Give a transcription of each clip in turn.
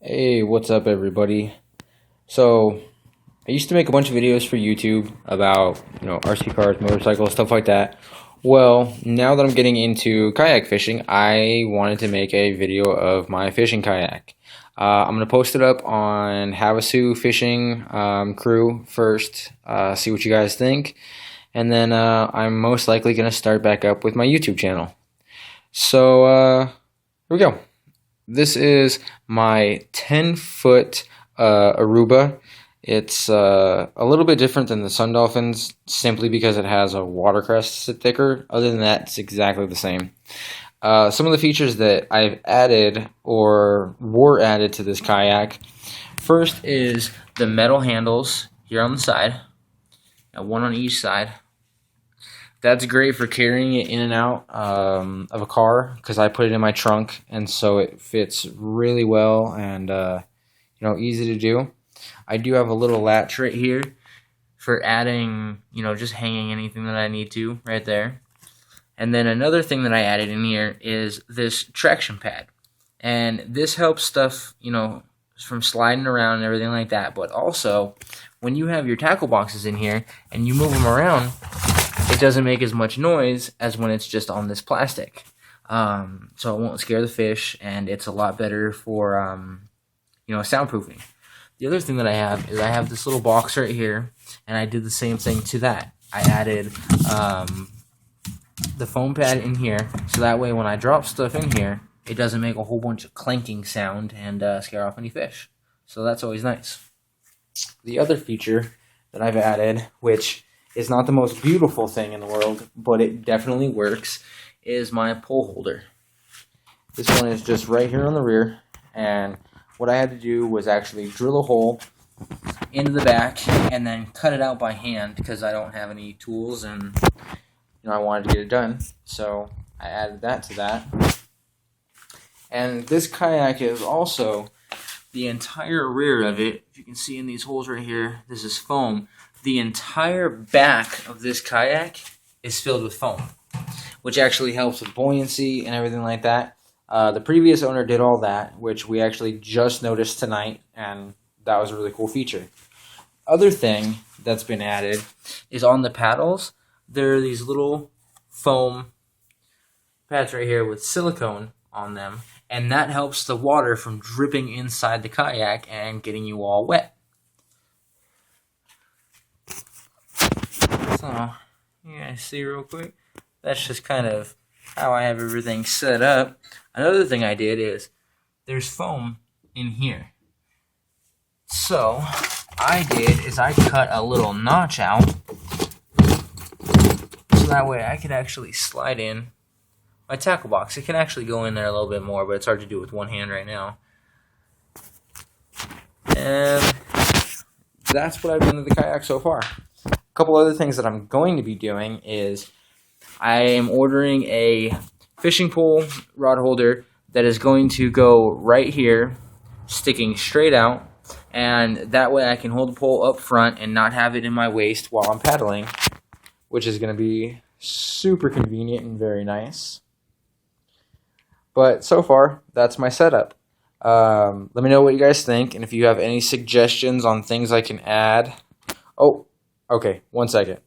Hey, what's up, everybody? So, I used to make a bunch of videos for YouTube about, RC cars, motorcycles, stuff like that. Well, now that I'm getting into kayak fishing, I wanted to make a video of my fishing kayak. I'm going to post it up on Havasu Fishing Crew first, see what you guys think, and then I'm most likely going to start back up with my YouTube channel. So, here we go. This is my 10-foot Aruba. It's a little bit different than the Sun Dolphins simply because it has a watercrest thicker. Other than that, it's exactly the same. Some of the features that I've added or were added to this kayak. First is the metal handles here on the side. One on each side. That's great for carrying it in and out of a car because I put it in my trunk, and so it fits really well and easy to do. I do have a little latch right here for adding, just hanging anything that I need to right there. And then another thing that I added in here is this traction pad, and this helps stuff, from sliding around and everything like that. But also, when you have your tackle boxes in here and you move them around, it doesn't make as much noise as when it's just on this plastic. So it won't scare the fish, and it's a lot better for, soundproofing. The other thing that I have is I have this little box right here, and I did the same thing to that. I added the foam pad in here, so that way when I drop stuff in here, it doesn't make a whole bunch of clanking sound and scare off any fish. So that's always nice. The other feature that I've added, which is not the most beautiful thing in the world, but it definitely works, is my pole holder. This one is just right here on the rear, and what I had to do was actually drill a hole into the back and then cut it out by hand because I don't have any tools, and I wanted to get it done, so I added that to that. And this kayak is also the entire rear of it. If you can see in these holes right here, this is foam. The entire back of this kayak is filled with foam, which actually helps with buoyancy and everything like that. The previous owner did all that, which we actually just noticed tonight, and that was a really cool feature. Other thing that's been added is on the paddles, there are these little foam pads right here with silicone on them, and that helps the water from dripping inside the kayak and getting you all wet. So, you guys see real quick, that's just kind of how I have everything set up. Another thing I did is, there's foam in here. So, I cut a little notch out, so that way I could actually slide in my tackle box. It can actually go in there a little bit more, but it's hard to do with one hand right now. And that's what I've done to the kayak so far. A couple other things that I'm going to be doing is I am ordering a fishing pole rod holder that is going to go right here, sticking straight out, and that way I can hold the pole up front and not have it in my waist while I'm paddling, which is going to be super convenient and very nice. But so far, that's my setup. Let me know what you guys think, and if you have any suggestions on things I can add. Oh, okay, 1 second.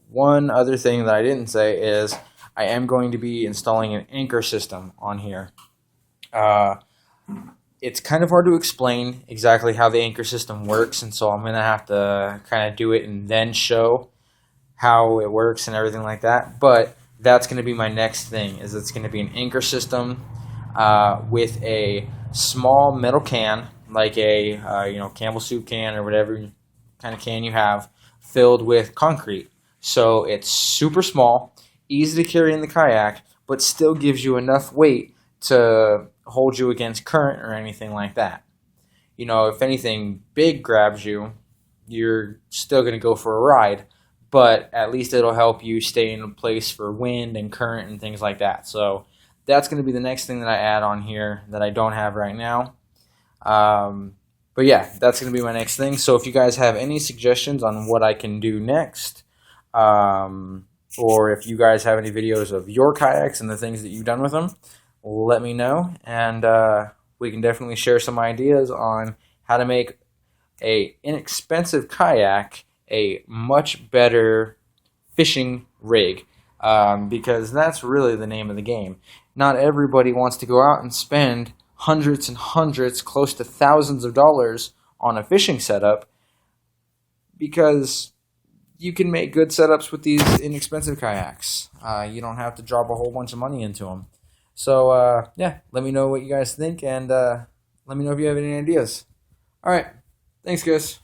One other thing that I didn't say is I am going to be installing an anchor system on here. It's kind of hard to explain exactly how the anchor system works, and so I'm going to have to kind of do it and then show how it works and everything like that. But that's going to be my next thing, is it's going to be an anchor system with a small metal can, like a Campbell soup can or whatever kind of can you have, filled with concrete. So it's super small, easy to carry in the kayak, but still gives you enough weight to hold you against current or anything like that. If anything big grabs you, you're still going to go for a ride, but at least it'll help you stay in a place for wind and current and things like that. So that's going to be the next thing that I add on here that I don't have right now. But yeah, that's going to be my next thing. So if you guys have any suggestions on what I can do next, or if you guys have any videos of your kayaks and the things that you've done with them, let me know. And we can definitely share some ideas on how to make a inexpensive kayak a much better fishing rig, because that's really the name of the game. Not everybody wants to go out and spend hundreds and hundreds, close to thousands of dollars on a fishing setup, because you can make good setups with these inexpensive kayaks. You don't have to drop a whole bunch of money into them. So, yeah, let me know what you guys think, and let me know if you have any ideas. All right. Thanks, guys.